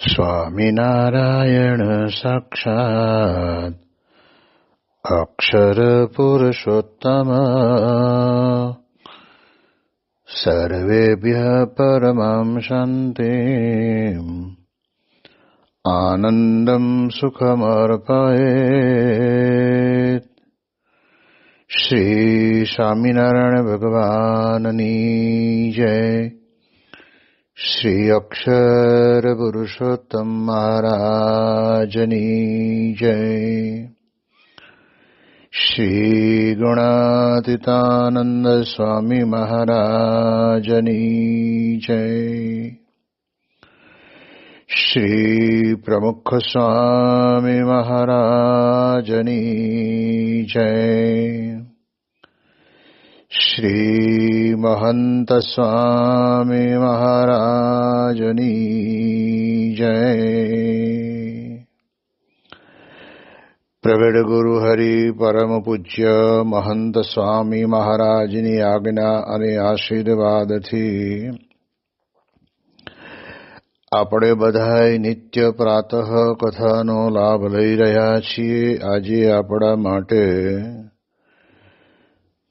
સ્વામિનારાયણ સાક્ષાત્ અક્ષર પુરુષોત્તમ સર્વેભ્યઃ પરમં શાંતિં આનંદં સુખમર્પયેત. શ્રી સ્વામિનારાયણ ભગવાનની જય. શ્રી અક્ષર પુરુષોત્તમ મહારાજની જય. શ્રી ગુણાતીતાનંદ સ્વામી મહારાજની જય. શ્રી પ્રમુખ સ્વામી મહારાજની જય. શ્રી મહંત સ્વામી મહારાજની જય. પ્રગટ ગુરુ હરિ પરમ પૂજ્ય મહંત સ્વામી મહારાજની આજ્ઞા અને આશીર્વાદથી આપણે બધાય નિત્ય પ્રાતઃ કથાનો લાભ લઈ રહ્યા છીએ. આજે આપણા માટે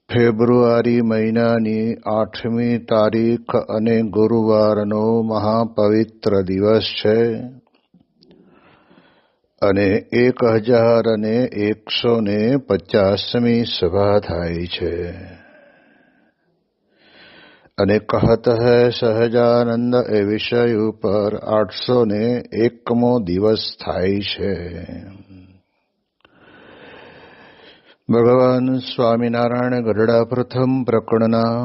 ફેબ્રુઆરી મહિનાની 8મી તારીખ અને ગુરુવારનો મહાપવિત્ર દિવસ છે અને 1150મી સભા થાય છે અને કહત હૈ સહજાનંદ એ વિષય ઉપર 801મો દિવસ થાય છે. ભગવાન સ્વામિનારાયણ ગઢડા પ્રથમ પ્રકરણના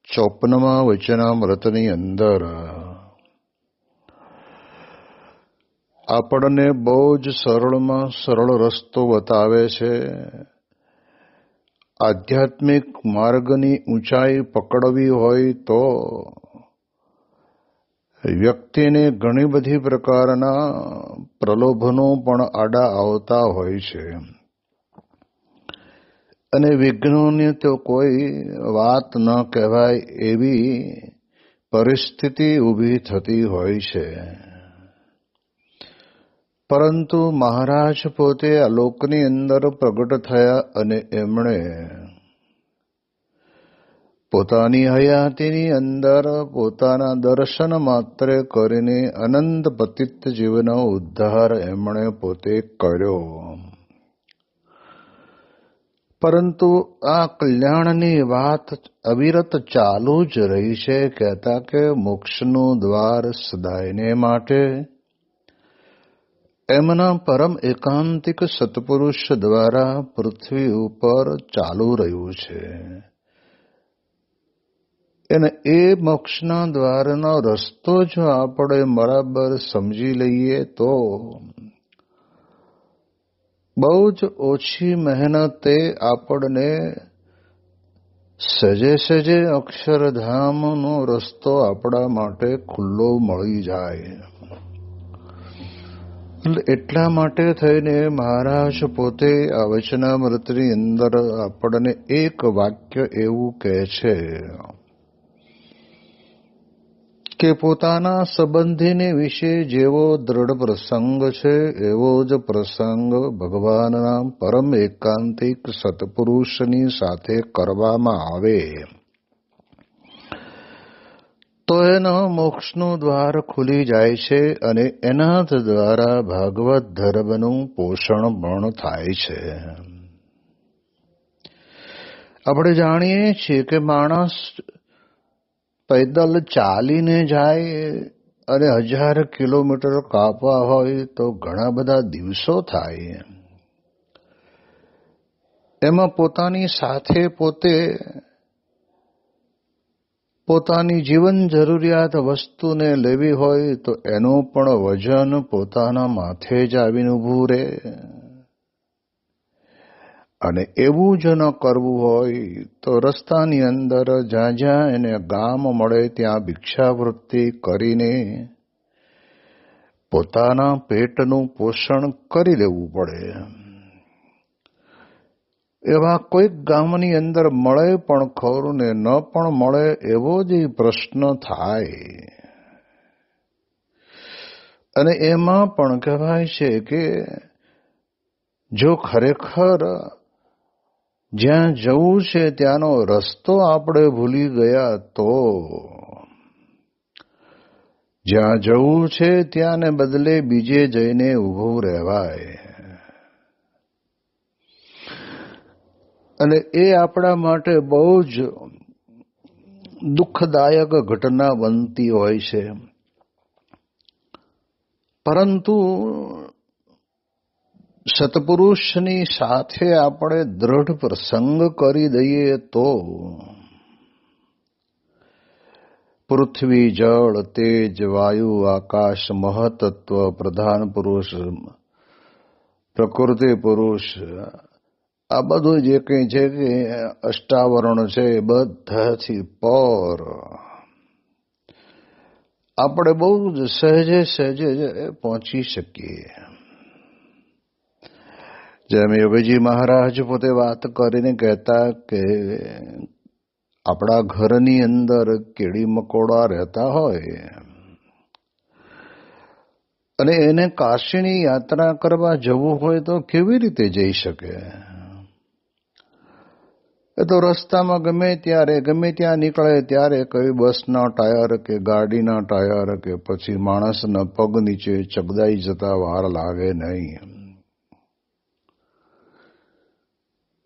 54મા વચનામૃતની અંદર આપણને બહુ જ સરળમાં સરળ રસ્તો બતાવે છે. આધ્યાત્મિક માર્ગની ઊંચાઈ પકડવી હોય તો વ્યક્તિને ઘણી બધી પ્રકારના પ્રલોભનો પણ આડા આવતા હોય છે અને વિઘ્નોની તો કોઈ વાત ન કહેવાય એવી પરિસ્થિતિ ઊભી થતી હોય છે. પરંતુ મહારાજ પોતે આ લોકની અંદર પ્રગટ થયા અને એમણે પોતાની હયાતીની અંદર પોતાના દર્શન માત્ર કરીને અનંત પતિત જીવનો ઉદ્ધાર એમણે પોતે કર્યો. પરંતુ આ કલ્યાણની વાત અવિરત ચાલુ જ રહી છે. કહેતા કે મોક્ષનું દ્વાર સદાયને માટે એમના પરમ એકાંતિક સત્પુરુષ દ્વારા પૃથ્વી ઉપર ચાલુ રહ્યું છે અને એ મોક્ષના દ્વારનો રસ્તો જો આપણે બરાબર સમજી લઈએ તો બહુ જ ઓછી મહેનતે આપણને સજે સજે અક્ષરધામનો રસ્તો આપણા માટે ખુલ્લો મળી જાય. એટલા માટે થઈને મહારાજ પોતે આ વચનામૃતની અંદર આપણને એક વાક્ય એવું કહે છે કે પોતાના સંબંધીને વિશે જેવો દ્રઢ પ્રસંગ છે એવો જ પ્રસંગ ભગવાનના પરમ એકાંતિક સત્પુરુષની સાથે કરવામાં આવે તો એનો મોક્ષનું દ્વાર ખુલી જાય છે અને એના દ્વારા ભાગવત ધર્મનું પોષણ પણ થાય છે. આપણે જાણીએ છીએ કે માણસ પૈદલ ચાલીને જાય અને 1000 કિલોમીટર કાપવા હોય તો ઘણા બધા દિવસો થાય. એમાં પોતાની સાથે પોતાની જીવન જરૂરિયાત વસ્તુને લેવી હોય તો એનું પણ વજન પોતાના માથે જ આવીને ઊભું રહે. અને એવું જ ન કરવું હોય તો રસ્તાની અંદર જ્યાં જ્યાં એને ગામ મળે ત્યાં ભિક્ષાવૃત્તિ કરીને પોતાના પેટનું પોષણ કરી લેવું પડે. એવા કોઈક ગામની અંદર મળે પણ ખરું ને ન પણ મળે એવો જ પ્રશ્ન થાય. અને એમાં પણ કહેવાય છે કે જો ખરેખર જ્યાં જવું છે ત્યાંનો રસ્તો આપણે ભૂલી ગયા તો જ્યાં જવું છે ત્યાંને બદલે બીજે જઈને ઊભું રહેવાય. અને એ આપણા માટે બહુ જ દુઃખદાયક ઘટના બનતી હોય છે. પરંતુ સત્પુરુષની સાથે આપણે દ્રઢ પ્રસંગ કરી દઈએ તો પૃથ્વી, જળ, તેજ, વાયુ, આકાશ, મહતત્વ, પ્રધાન પુરુષ, પ્રકૃતિ પુરુષ, આ બધું જે કંઈ છે કે અષ્ટાવરણ છે બધાથી પર આપણે બહુ જ સહેજે સહેજે પહોંચી શકીએ. જેમ યોગીજી મહારાજ પોતે વાત કરીને કહેતા કે આપણા ઘરની અંદર કીડી મકોડા રહેતા હોય અને એને કાશીની યાત્રા કરવા જવું હોય તો કેવી રીતે જઈ શકે? એ તો રસ્તામાં ગમે ત્યાં નીકળે ત્યારે કઈ બસના ટાયર કે ગાડીના ટાયર કે પછી માણસના પગ નીચે ચગદાઈ જતા વાર લાગે નહીં.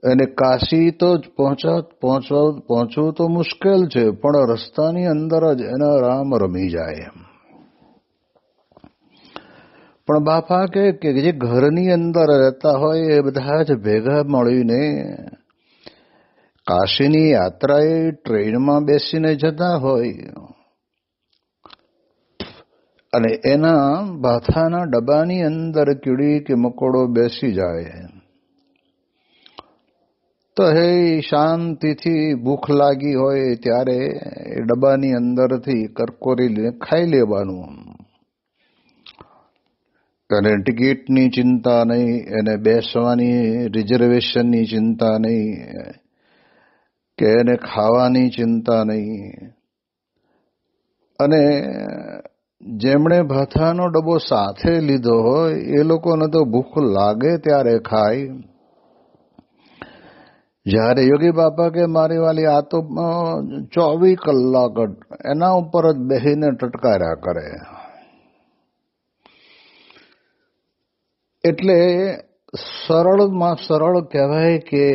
અને કાશી તો પહોંચવું તો મુશ્કેલ છે, પણ રસ્તાની અંદર જ એના રામ રમી જાય. પણ બાપા કે જે ઘરની અંદર રહેતા હોય એ બધા જ ભેગા મળીને કાશીની યાત્રાએ ટ્રેનમાં બેસીને જતા હોય અને એના ભાથાના ડબ્બાની અંદર કીડી કે મકોડો બેસી જાય તો હે શાંતિથી ભૂખ લાગી હોય ત્યારે એ ડબ્બાની અંદરથી કરકોરી લઈને ખાઈ લેવાનું. એને ટિકિટની ચિંતા નહીં, એને બેસવાની રિઝર્વેશનની ચિંતા નહીં કે એને ખાવાની ચિંતા નહીં. અને જેમણે ભાથાનો ડબ્બો સાથે લીધો હોય એ લોકોને તો ભૂખ લાગે ત્યારે ખાય. જ્યારે યોગી બાપા કે મારી વાલી આ તો 24 કલાક એના ઉપર જ બેસીને ટટકાર્યા કરે. એટલે સરળમાં સરળ કહેવાય કે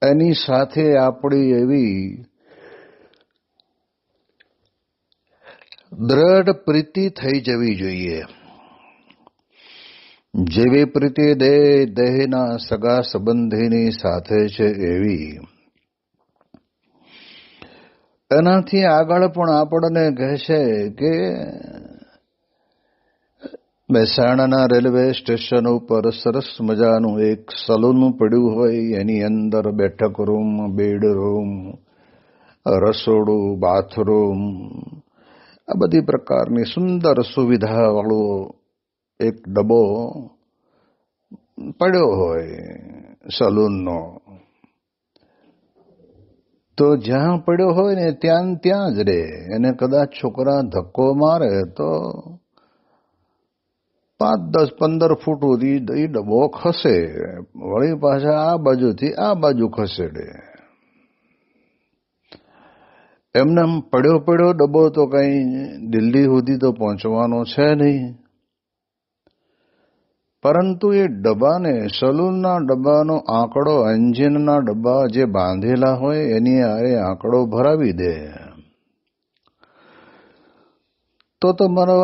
એની સાથે આપણી એવી દ્રઢ પ્રીતિ થઈ જવી જોઈએ. જેવી પ્રીતિ દેહના સગા સંબંધીની સાથે છે એવી એનાથી આગળ પણ આપણને કહે છે કે મહેસાણાના રેલવે સ્ટેશન ઉપર સરસ મજાનું એક સલૂન પડ્યું હોય, એની અંદર બેઠક રૂમ, બેડરૂમ, રસોડું, બાથરૂમ, આ બધી પ્રકારની સુંદર સુવિધાવાળો એક ડબ્બો પડ્યો હોય સલૂનનો. તો જ્યાં પડ્યો હોય ને ત્યાં જ રહે. એને કદાચ છોકરા ધક્કો મારે તો 5, 10, 15 ફૂટ સુધી એ ડબ્બો ખસે, વળી પાછા આ બાજુથી આ બાજુ ખસેડે. એમને પડ્યો ડબ્બો તો કઈ દિલ્હી સુધી તો પહોંચવાનો છે નહીં. પરંતુ એ ડબ્બાને, સલૂનના ડબ્બાનો આંકડો, એન્જિનના ડબ્બા જે બાંધેલા હોય એની આરે આંકડો ભરાવી દે તો મારો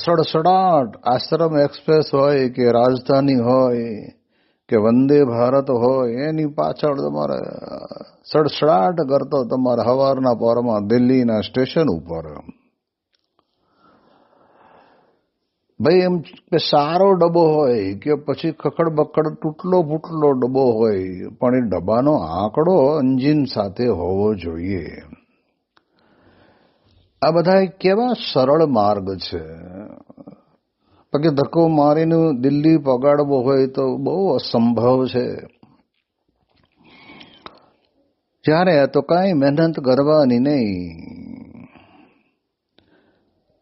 સડસડાટ આશ્રમ એક્સપ્રેસ હોય કે રાજધાની હોય કે વંદે ભારત હોય એની પાછળ તમારે સડસડાટ કરતો તમારા સવારના પોરમાં દિલ્હીના સ્ટેશન ઉપર. ભાઈ એમ કે સારો ડબ્બો હોય કે પછી ખખડ બખડ તૂટલો ફૂટલો ડબ્બો હોય, પણ એ ડબ્બાનો આંકડો એન્જિન સાથે હોવો જોઈએ. આ બધા કેવા સરળ માર્ગ છે. બાકી ધક્કો મારીને દિલ્હી પગાડવો હોય તો બહુ અસંભવ છે. ત્યારે તો કાંઈ મહેનત કરવાની નહીં.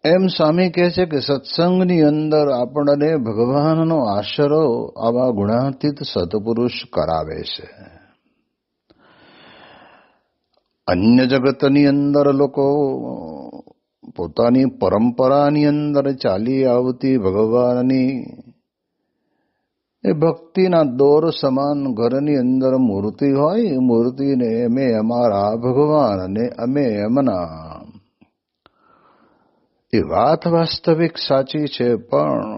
એમ સ્વામી કહે છે કે સત્સંગની અંદર આપણને ભગવાનનો આશરો આવા ગુણાતીત સત્પુરુષ કરાવે છે. અન્ય જગતની અંદર લોકો પોતાની પરંપરાની અંદર ચાલી આવતી ભગવાનની એ ભક્તિના દોર સમાન ઘરની અંદર મૂર્તિ હોય, મૂર્તિને અમે અમારા ભગવાન અને અમે એમના, એ વાત વાસ્તવિક સાચી છે. પણ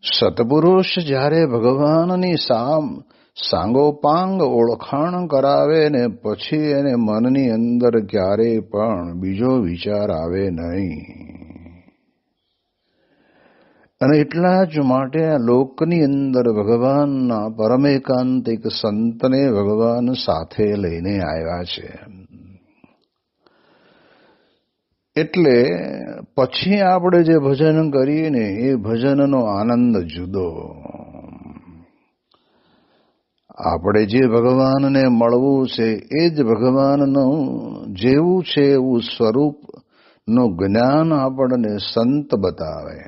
સત્પુરુષ જ્યારે ભગવાનની સાંગોપાંગ ઓળખાણ કરાવે ને પછી એને મનની અંદર ક્યારેય પણ બીજો વિચાર આવે નહીં. અને એટલા જ માટે આ લોકની અંદર ભગવાનના પરમેકાંતિક સંતને ભગવાન સાથે લઈને આવ્યા છે. એટલે પછી આપણે જે ભજન કરીએ ને એ ભજનનો આનંદ જુદો. આપણે જે ભગવાનને મળવું છે એ જ ભગવાનનું જેવું છે એવું સ્વરૂપનું જ્ઞાન આપણને સંત બતાવે.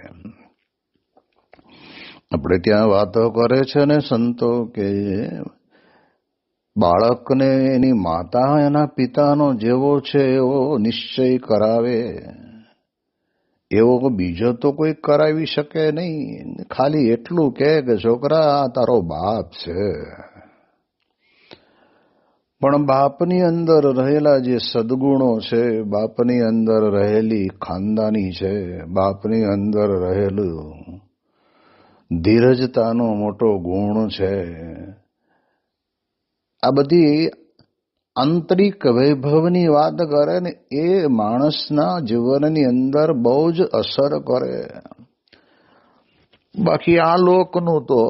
આપણે ત્યાં વાતો કરે છે ને સંતો કે બાળકને એની માતા એના પિતાનો જેવો છે એવો નિશ્ચય કરાવે, એવો બીજો તો કોઈ કરાવી શકે નહીં. ખાલી એટલું કે છોકરા આ તારો બાપ છે. પણ બાપની અંદર રહેલા જે સદગુણો છે, બાપની અંદર રહેલી ખાનદાની છે, બાપની અંદર રહેલું ધીરજતાનો મોટો ગુણ છે, આ બધી આંતરિક વૈભવની વાત કરે ને એ માણસના જીવનની અંદર બહુ જ અસર કરે. બાકી આ લોકનું તો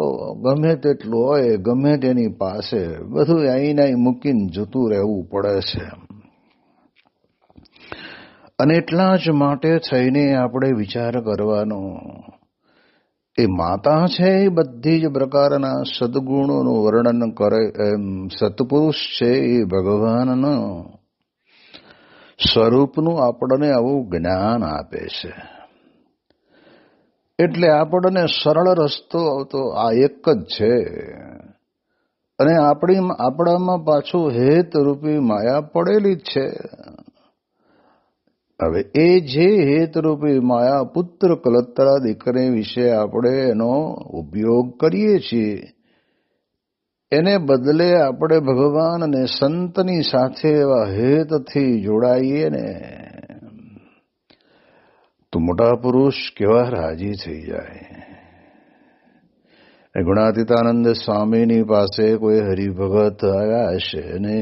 ગમે તેટલું હોય, ગમે તેની પાસે બધું અહીં મૂકીને જતું રહેવું પડે છે. અને એટલા જ માટે થઈને આપણે વિચાર કરવાનો, એ માતા છે એ બધી જ પ્રકારના સદગુણોનું વર્ણન કરે. એમ સત્પુરુષ છે એ ભગવાનનું સ્વરૂપનું આપણને આવું જ્ઞાન આપે છે. એટલે આપણને સરળ રસ્તો તો આ એક જ છે. અને આપણામાં પાછું હેતરૂપી માયા પડેલી જ છે. હવે એ જે હેતરૂપી માયા પુત્ર કલત્રા દીકરી વિશે આપણે એનો ઉપયોગ કરીએ છીએ, એને બદલે આપણે ભગવાન અને સંતની સાથે એવા હેતથી જોડાઈએ ને તો મોટા પુરુષ કેવા રાજી થઈ જાય. ગુણાતીતાનંદ સ્વામીની પાસે કોઈ હરિભગત આવ્યા હશે ને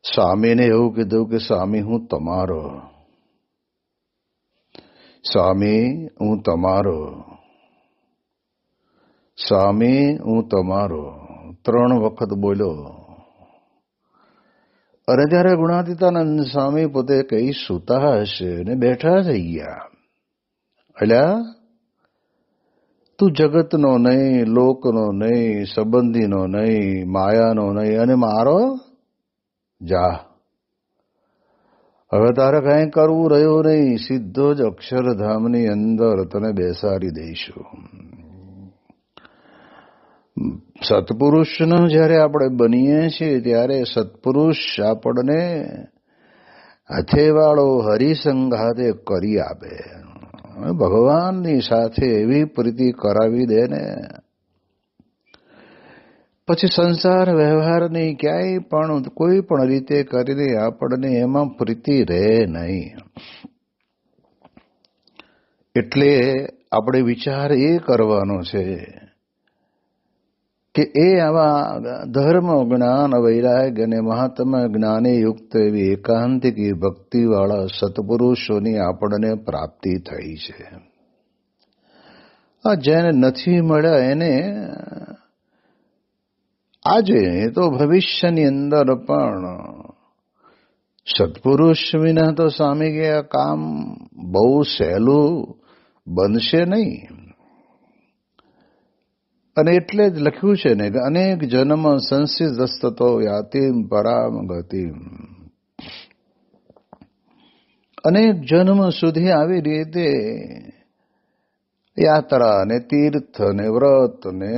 સ્વામીને એવું કીધું કે સ્વામી હું તમારો, સ્વામી હું તમારો, સ્વામી હું તમારો 3 વખત બોલ્યો. અને ત્યારે ગુણાતીતાનંદ સ્વામી પોતે કઈ સૂતા હશે ને બેઠા થઈ ગયા. અલ્યા તું જગતનો નહીં, લોકનો નહીં, સંબંધીનો નહીં, માયાનો નહીં, અને મારો જા. હવે તારે કઈ કરવું રહ્યું નહીં, સીધો જ અક્ષરધામની અંદર તને બેસાડી દઈશું. સત્પુરુષનો જ્યારે આપણે બનીએ છીએ ત્યારે સત્પુરુષ આપણને હાથેવાળો હરિસંગાતે કરી આપે. ભગવાનની સાથે એવી પ્રીતિ કરાવી દે ને પછી સંસાર વ્યવહારની ક્યાંય પણ કોઈ પણ રીતે કરીને આપણને એમાં પ્રીતિ રહે નહીં. એટલે આપણે વિચાર એ કરવાનો છે કે એ આવા ધર્મ જ્ઞાન વૈરાગ્ય અને મહાત્મા જ્ઞાને યુક્ત એવી એકાંતિક ભક્તિવાળા સત્પુરુષોની આપણને પ્રાપ્તિ થઈ છે. આ જેને નથી મળ્યા એને આજે તો ભવિષ્યની અંદર પણ સત્પુરુષ વિના તો સ્વામી કે આ કામ બહુ સહેલું બનશે નહીં. અને એટલે જ લખ્યું છે ને કે અનેક જન્મ સંસિદ્ધસ્તતો યાતિમ પરામ ગતિમ. અનેક જન્મ સુધી આવી રીતે યાત્રા ને તીર્થ ને વ્રત ને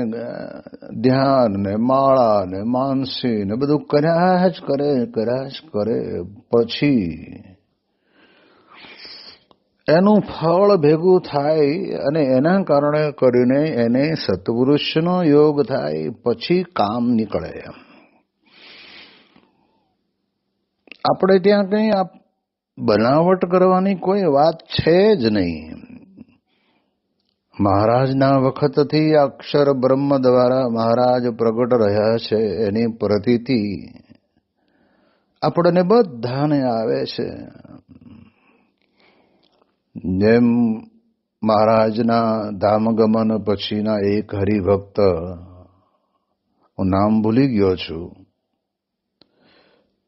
ધ્યાન ને માળા ને માનસી ને બધું કર્યા જ કરે પછી એનું ફળ ભેગું થાય અને એના કારણે કરીને એને સત્પુરુષનો યોગ થાય પછી કામ નીકળે. આપણે ત્યાં કંઈ બનાવટ કરવાની કોઈ વાત છે જ નહીં. મહારાજના વખતથી અક્ષર બ્રહ્મ દ્વારા મહારાજ પ્રગટ રહ્યા છે એની પ્રતીતિ આપણને બધાને આવે છે. જેમ મહારાજના ધામગમન પછીના એક હરિભક્ત, હું નામ ભૂલી ગયો છું,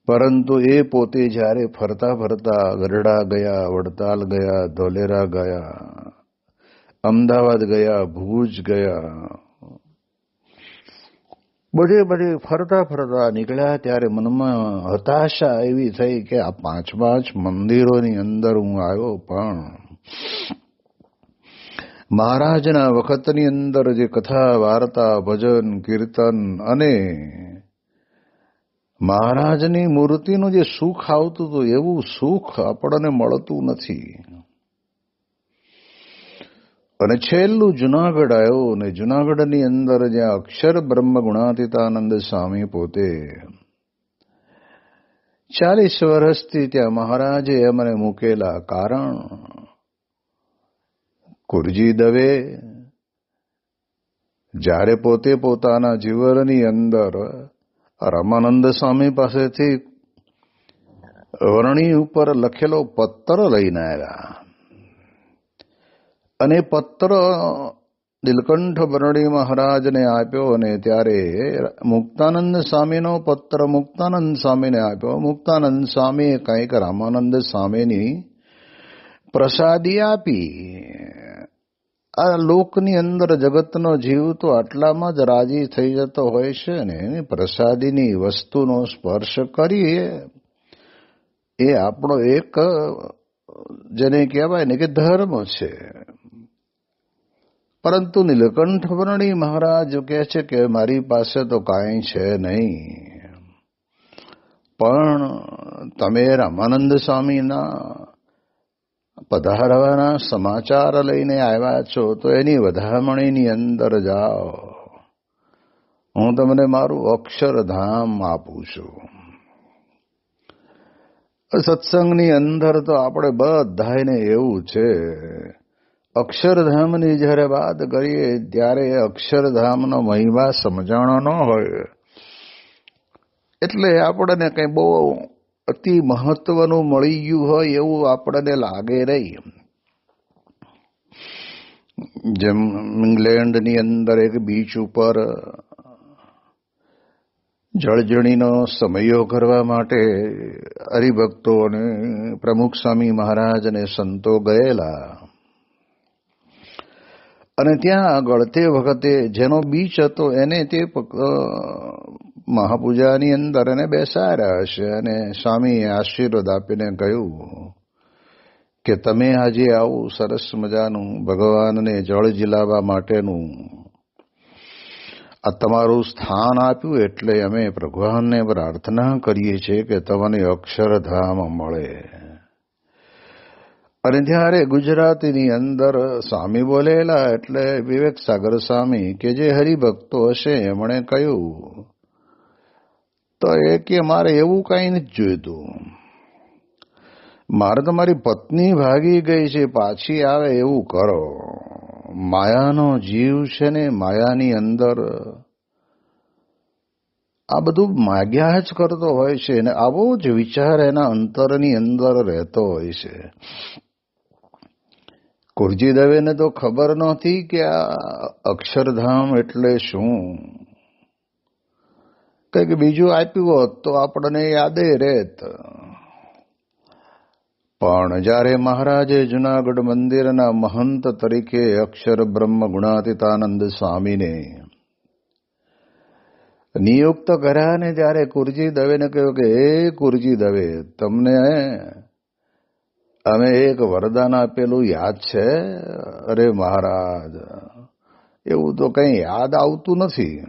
પરંતુ એ પોતે જ્યારે ફરતા ફરતા ગરડા ગયા, વડતાલ ગયા, ધોલેરા ગયા, અમદાવાદ ગયા, ભુજ ગયા, બધે ફરતા ફરતા નીકળ્યા ત્યારે મનમાં હતાશા એવી થઈ કે આ 5 મંદિરોની અંદર હું આવ્યો, પણ મહારાજના વખતની અંદર જે કથા વાર્તા ભજન કીર્તન અને મહારાજની મૂર્તિનું જે સુખ આવતું હતું એવું સુખ આપણને મળતું નથી. અને છેલ્લું જુનાગઢ આવ્યો ને જુનાગઢની અંદર જ્યાં અક્ષર બ્રહ્મ ગુણાતીતાનંદ સ્વામી પોતે 40 વર્ષથી ત્યાં મહારાજે એમને મૂકેલા. કારણ કુરજી દવે જ્યારે પોતે પોતાના જીવનની અંદર રામાનંદ સ્વામી પાસેથી વરણી ઉપર લખેલો પત્ર લઈને આવ્યા અને પત્ર નીલકંઠ વરણી મહારાજને આપ્યો અને ત્યારે મુક્તાનંદ સ્વામીનો પત્ર મુક્તાનંદ સ્વામીને આપ્યો. મુક્તાનંદ સ્વામીએ કંઈક રામાનંદ સ્વામીની પ્રસાદી આપી. આ લોકની અંદર જગતનો જીવ તો આટલામાં જ રાજી થઈ જતો હોય છે ને એની પ્રસાદીની વસ્તુનો સ્પર્શ કરીએ એ આપણો એક જેને કહેવાય ને કે ધર્મ છે. પરંતુ નીલકંઠ વર્ણી મહારાજ કહે છે કે મારી પાસે તો કાંઈ છે નહીં, પણ તમે રામાનંદ સ્વામીના પધારવાના સમાચાર લઈને આવ્યા છો તો એની વધામણીની અંદર જાઓ, હું તમને મારું અક્ષરધામ આપું છું. સત્સંગની અંદર તો આપણે બધાને એવું છે, અક્ષરધામની જ્યારે વાત કરીએ ત્યારે અક્ષરધામનો મહિમા સમજાણો ન હોય એટલે આપણને કંઈ બહુ અતિ મહત્વનું મળી ગયું હોય એવું આપણને લાગે નહીં. જેમ ઇંગ્લેન્ડની અંદર એક બીચ ઉપર જળજણીનો સમયો કરવા માટે હરિભક્તો અને પ્રમુખ સ્વામી મહારાજ અને સંતો ગયેલા અને ત્યાં આગળ તે વખતે જેનો બીચ હતો એને તે મહાપૂજાની અંદર એને બેસાડ્યા હશે અને સ્વામીએ આશીર્વાદ આપીને કહ્યું કે તમે આજે આવું સરસ મજાનું ભગવાનને જળ ઝીલાવવા માટેનું આ તમારું સ્થાન આપ્યું એટલે અમે ભગવાનને પ્રાર્થના કરીએ છીએ કે તમને અક્ષરધામ મળે. અને ત્યારે ગુજરાતીની અંદર સ્વામી બોલેલા એટલે વિવેક સાગર સ્વામી કે જે હરિભક્તો હશે એમણે કહ્યું તો એ કે મારે એવું કંઈ નથી જોઈતું, મારે તો મારી પત્ની ભાગી ગઈ છે પાછી આવે એવું કરો. માયાનો જીવ છે ને માયાની અંદર આ બધું માગ્યા જ કરતો હોય છે અને આવો જ વિચાર એના અંતરની અંદર રહેતો હોય છે. કુરજી દવેને તો ખબર નહોતી કે આ અક્ષરધામ એટલે શું. કંઈક બીજું આપ્યું હોત તો આપણને યાદે રહેત. પણ જ્યારે મહારાજે જુનાગઢ મંદિરના મહંત તરીકે અક્ષર બ્રહ્મ ગુણાતીતાનંદ સ્વામીને નિયુક્ત કર્યા ને ત્યારે કુરજી દવેને કહ્યું કે હે કુરજી દવે, તમને અમે એક વરદાન આપેલું યાદ છે? અરે મહારાજ, એવું તો કંઈ યાદ આવતું નથી.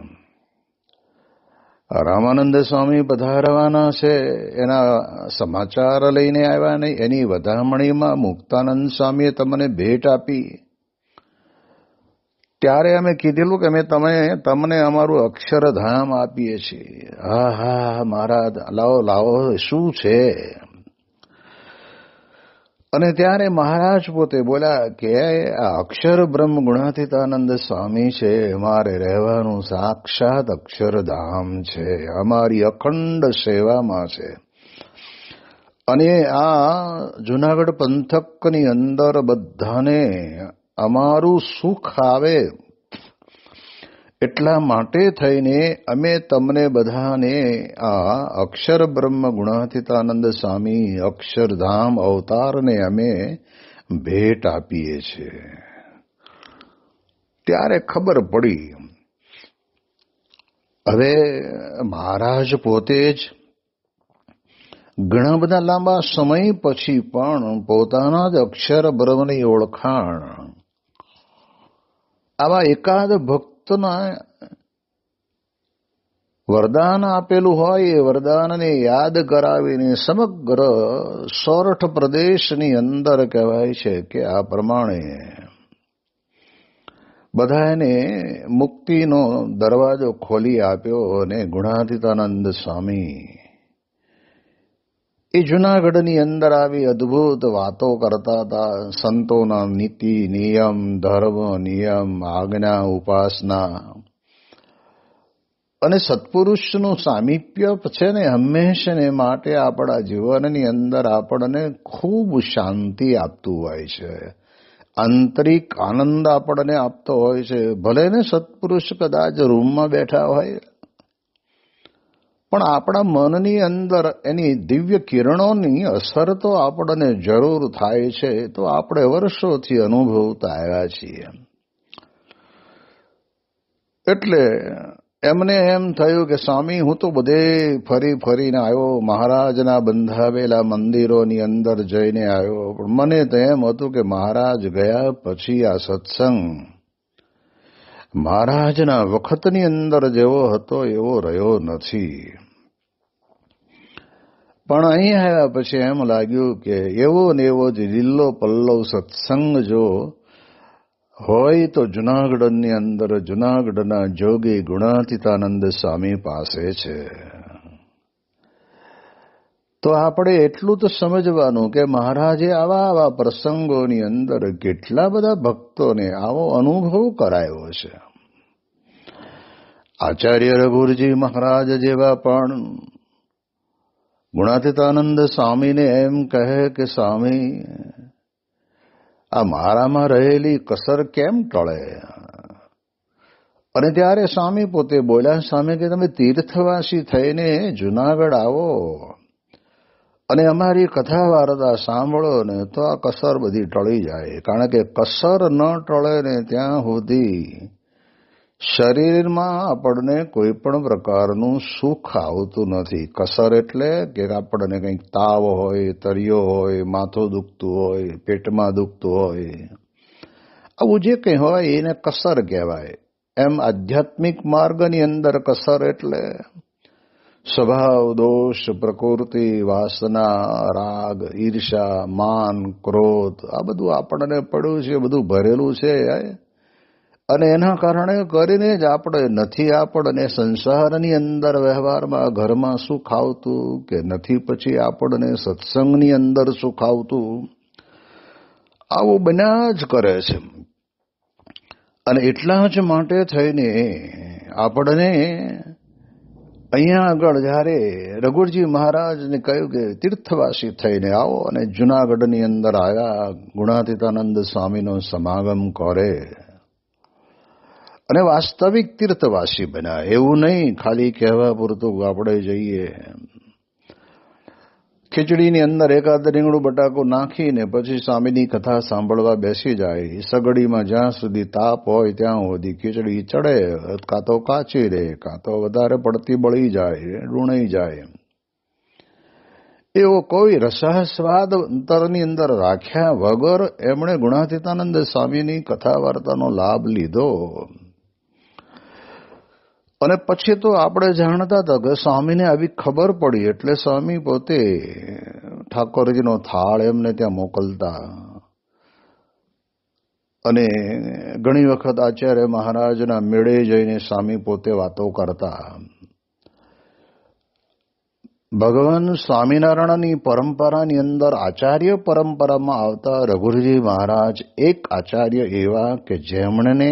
રામાનંદ સ્વામી પધારવાના છે એના સમાચાર લઈને આવ્યા નહીં. એની વધામણીમાં મુક્તાનંદ સ્વામીએ તમને ભેટ આપી. ત્યારે અમે કીધેલું કે અમે તમને અમારું અક્ષરધામ આપીએ છીએ. હા હા મહારાજ, લાવો લાવો, શું છે? અને ત્યારે મહારાજ પોતે બોલ્યા કે આ અક્ષર બ્રહ્મ ગુણાતીતાનંદ સ્વામી છે, અમારે રહેવાનું સાક્ષાત અક્ષરધામ છે, અમારી અખંડ સેવામાં છે. અને આ જુનાગઢ પંથકની અંદર બધાને અમારું સુખ આવે એટલા માટે થઈને અમે તમને બધાને આ અક્ષર બ્રહ્મ ગુણાતીતાનંદ સ્વામી અક્ષરધામ અવતારને અમે ભેટ આપીએ છીએ. ત્યારે ખબર પડી. હવે મહારાજ પોતે જ ઘણા બધા લાંબા સમય પછી પણ પોતાના જ અક્ષર બ્રહ્મની ઓળખાણ આવા એકાદ ભક્તના વરદાન આપેલું હોય એ વરદાનને યાદ કરાવીને સમગ્ર સોરઠ પ્રદેશની અંદર કહેવાય છે કે આ પ્રમાણે બધાને મુક્તિનો દરવાજો ખોલી આપ્યો. અને ગુણાતીતાનંદ સ્વામી એ જૂનાગઢની અંદર આવી અદ્ભુત વાતો કરતા હતા. સંતોના નીતિ નિયમ, ધર્મ નિયમ, આજ્ઞા, ઉપાસના અને સત્પુરુષનું સામીપ્ય છે ને હંમેશને માટે આપણા જીવનની અંદર આપણને ખૂબ શાંતિ આપતું હોય છે, આંતરિક આનંદ આપણને આપતો હોય છે. ભલે ને સત્પુરુષ કદાચ રૂમમાં બેઠા હોય, પણ આપણા મનની અંદર એની દિવ્ય કિરણોની અસર તો આપણને જરૂર થાય છે. તો આપણે વર્ષોથી અનુભવતા આવ્યા છીએ. એટલે એમને એમ થયું કે સ્વામી, હું તો બધે ફરીને આવ્યો, મહારાજના બંધાવેલા મંદિરોની અંદર જઈને આવ્યો, પણ મને તો એમ હતું કે મહારાજ ગયા પછી આ સત્સંગ મહારાજના વખતની અંદર જેવો હતો એવો રહ્યો નથી. પણ અહીં આવ્યા પછી એમ લાગ્યું કે એવો ને એવો જ લીલો પલ્લવ સત્સંગ જો હોય તો જૂનાગઢની અંદર જૂનાગઢના જોગી ગુણાતીતાનંદ સ્વામી પાસે છે. તો આપણે એટલું તો સમજવાનું કે મહારાજે આવા પ્રસંગોની અંદર કેટલા બધા ભક્તોને આવો અનુભવ કરાયો છે. આચાર્ય રઘુરજી મહારાજ જેવા પણ ગુણાતીતાનંદ સ્વામીને એમ કહે કે સ્વામી, આ મારામાં રહેલી કસર કેમ ટળે? અને ત્યારે સ્વામી પોતે બોલ્યા, સ્વામી કે તમે તીર્થવાસી થઈને જૂનાગઢ આવો અને અમારી કથા વાર્તા સાંભળો ને તો આ કસર બધી ટળી જાય. કારણ કે કસર ન ટળે ને ત્યાં સુધી શરીરમાં આપણને કોઈ પણ પ્રકારનું સુખ આવતું નથી. કસર એટલે કે આપણને કંઈક તાવ હોય, તરિયો હોય, માથું દુખતું હોય, પેટમાં દુખતું હોય, આવું જે કંઈ હોય એને કસર કહેવાય. એમ આધ્યાત્મિક માર્ગની અંદર કસર એટલે સ્વભાવ, દોષ, પ્રકૃતિ, વાસના, રાગ, ઈર્ષા, માન, ક્રોધ, આ બધું આપણને પડ્યું છે, બધું ભરેલું છે. અને એના કારણે કરીને જ આપણને સંસારની અંદર વ્યવહારમાં ઘરમાં સુખ આવતું કે નથી, પછી આપણને સત્સંગની અંદર સુખ આવતું, આવું બન્યા જ કરે છે. અને એટલા જ માટે થઈને આપણને અહીંયા આગળ જ્યારે રઘુરજી મહારાજને કહ્યું કે તીર્થવાસી થઈને આવો, અને જૂનાગઢની અંદર આવ્યા, ગુણાતીતાનંદ સ્વામીનો સમાગમ કરે અને વાસ્તવિક તીર્થવાસી બન્યા. એવું નહીં ખાલી કહેવા પૂરતું આપણે જઈએ, ખીચડીની અંદર એકાદ રીંગણું બટાકું નાખીને પછી સ્વામીની કથા સાંભળવા બેસી જાય. સગડીમાં જ્યાં સુધી તાપ હોય ત્યાં સુધી ખીચડી ચડે, કાં તો કાચી રહે, કાં તો વધારે પડતી બળી જાય, ડૂણાઈ જાય. એવો કોઈ રસાસ્વાદ અંતરની અંદર રાખ્યા વગર એમણે ગુણાતીતાનંદ સ્વામીની કથા વાર્તાનો લાભ લીધો. અને પછી તો આપણે જાણતા હતા કે સ્વામીને આવી ખબર પડી એટલે સ્વામી પોતે ઠાકોરજીનો થાળ એમને ત્યાં મોકલતા. અને ઘણી વખત આચાર્ય મહારાજના મેળે જઈને સ્વામી પોતે વાતો કરતા. ભગવાન સ્વામિનારાયણની પરંપરાની અંદર આચાર્ય પરંપરામાં આવતા રઘુજી મહારાજ એક આચાર્ય એવા કે જેમણે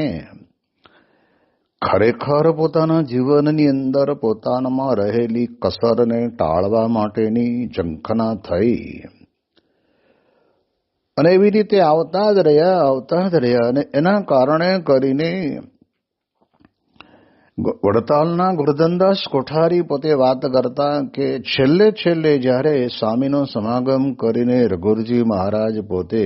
ખરેખર પોતાના જીવનની અંદર પોતાનામાં રહેલી કસરને ટાળવા માટેની ઝંખના થઈ અને એવી રીતે આવતા જ રહ્યા અને એના કારણે કરીને વડતાલના ગુરધનદાસ કોઠારી પોતે વાત કરતા કે છેલ્લે જ્યારે સ્વામીનો સમાગમ કરીને રઘુજી મહારાજ પોતે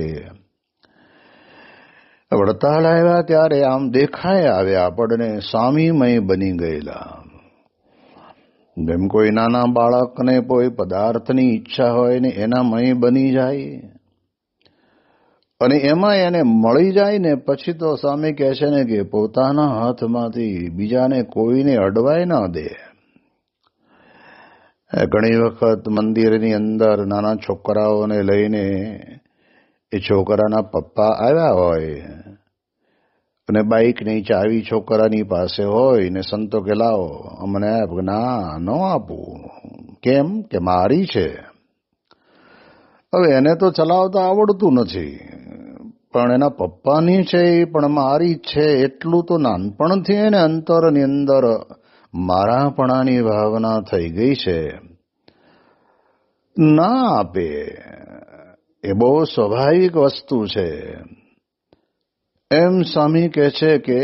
વડતાલ આવ્યા ત્યારે આમ દેખાય આવ્યા આપણને સ્વામીમય બની ગયેલા. જેમ કોઈ નાના બાળકને કોઈ પદાર્થની ઈચ્છા હોય ને એના મય બની જાય અને એમાં એને મળી જાય ને પછી તો સ્વામી કહે છે ને કે પોતાના હાથમાંથી બીજાને કોઈને અડવાય ન દે. ઘણી વખત મંદિરની અંદર નાના છોકરાઓને લઈને એ છોકરાના પપ્પા આવ્યા હોય અને બાઇકની ચાવી છોકરાની પાસે હોય ને સંતો કે લાવો અમને આપ. ના ન આપું. કેમ કે મારી છે. હવે એને તો ચલાવતા આવડતું નથી પણ એના પપ્પાની છે એ પણ મારી છે એટલું તો નાનપણથી એને અંતરની અંદર મારાપણાની ભાવના થઈ ગઈ છે. ના આપે એ બહુ સ્વાભાવિક વસ્તુ છે. એમ સ્વામી કહે છે કે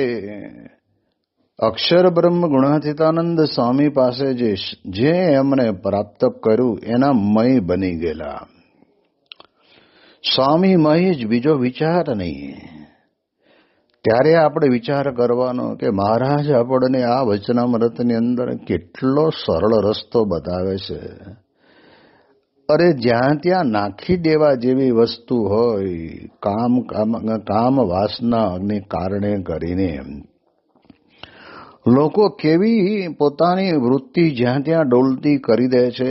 અક્ષર બ્રહ્મ ગુણાતીતાનંદ સ્વામી પાસે જે એમણે પ્રાપ્ત કર્યું એના મય બની ગયેલા. સ્વામી મય જ બીજો વિચાર નહીં. ત્યારે આપણે વિચાર કરવાનો કે મહારાજ આપણને આ વચનામૃતની અંદર કેટલો સરળ રસ્તો બતાવે છે. અરે જ્યાં ત્યાં નાખી દેવા જેવી વસ્તુ હોય કામ વાસનાને કારણે કરીને લોકો કેવી પોતાની વૃત્તિ જ્યાં ત્યાં ડોલતી કરી દે છે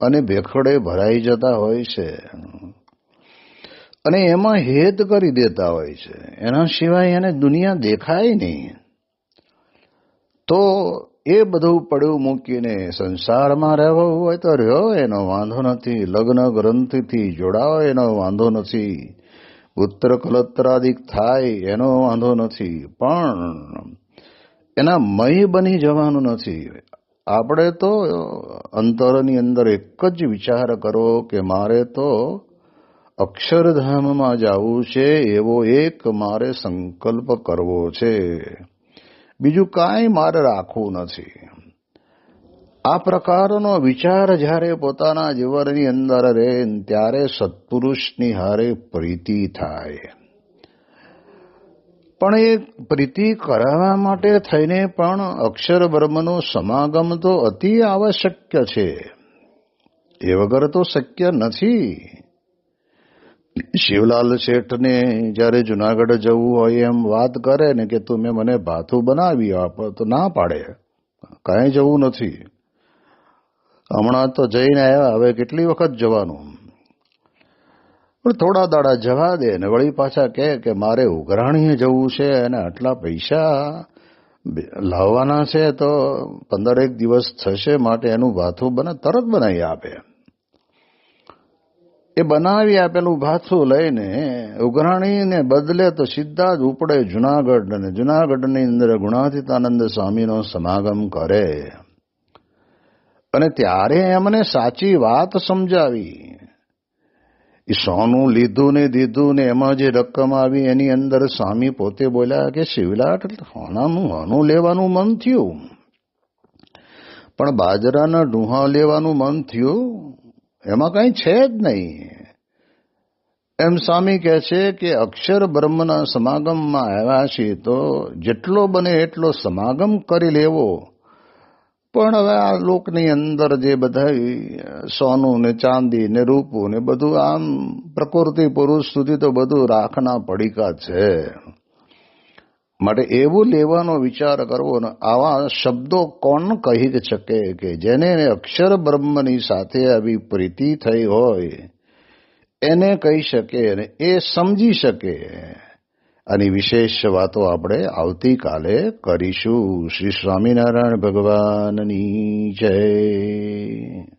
અને ભેખડે ભરાઈ જતા હોય છે અને એમાં હેત કરી દેતા હોય છે. એના સિવાય એને દુનિયા દેખાય નહીં. તો એ બધું પડ્યું મૂકીને સંસારમાં રહેવું હોય તો રહ્યો, એનો વાંધો નથી. લગ્ન ગ્રંથિથી જોડાવો એનો વાંધો નથી. પુત્ર કલત્રાદિક થાય એનો વાંધો નથી. પણ એના મય બની જવાનું નથી. આપણે તો અંતરની અંદર એક જ વિચાર કરવો કે મારે તો અક્ષરધામમાં જવું છે એવો એક મારે સંકલ્પ કરવો છે. બીજું કાંઈ મારે રાખવું નથી. આ પ્રકારનો વિચાર જ્યારે પોતાના જીવનની અંદર રહે ત્યારે સત્પુરુષની હારે પ્રીતિ થાય. પણ એ પ્રીતિ કરાવવા માટે થઈને પણ અક્ષર બ્રહ્મનો સમાગમ તો અતિ આવશ્યક છે. એ વગર તો શક્ય નથી. શિવલાલ શેઠને જ્યારે જુનાગઢ જવું હોય એમ વાત કરે ને કે તું મને ભાથું બનાવી આપ, તો ના પાડે, કાંઈ જવું નથી. હમણાં તો જઈને આવ્યા, હવે કેટલી વખત જવાનું. પણ થોડા દાડા જવા દે ને વળી પાછા કહે કે મારે ઉઘરાણીએ જવું છે અને આટલા પૈસા લાવવાના છે તો 15 દિવસ થશે માટે એનું ભાથું તરત બનાવી આપે. એ બનાવી આપેલું ભાથું લઈને ઉઘરાણીને બદલે તો સીધા જ ઉપડે જુનાગઢ અને જુનાગઢની અંદર ગુણાતીતાનંદ સ્વામીનો સમાગમ કરે અને ત્યારે એમને સાચી વાત સમજાવી. એ સોનું લીધું ને દીધું ને એમાં જે રકમ આવી એની અંદર સ્વામી પોતે બોલ્યા કે શિવલાટ હોનું લેવાનું મન થયું પણ બાજરાના ડુહા લેવાનું મન થયું, એમાં કઈ છે જ નહીં. એમ સ્વામી કહે છે કે અક્ષર બ્રહ્મના સમાગમમાં આવ્યા છીએ તો જેટલો બને એટલો સમાગમ કરી લેવો પણ હવે આ લોકની અંદર જે બધા સોનું ને ચાંદી ને રૂપું ને બધું આમ પ્રકૃતિ પુરુષ સુધી તો બધું રાખના પડીકા છે. માટે એવું લેવાનો વિચાર કરવો ને આવા શબ્દો કોણ કહી શકે કે જેને અક્ષર બ્રહ્મની સાથે આવી પ્રીતિ થઈ હોય એને કહી શકે અને એ સમજી શકે. આની વિશેષ વાતો આપણે આવતીકાલે કરીશું. શ્રી સ્વામિનારાયણ ભગવાનની જય.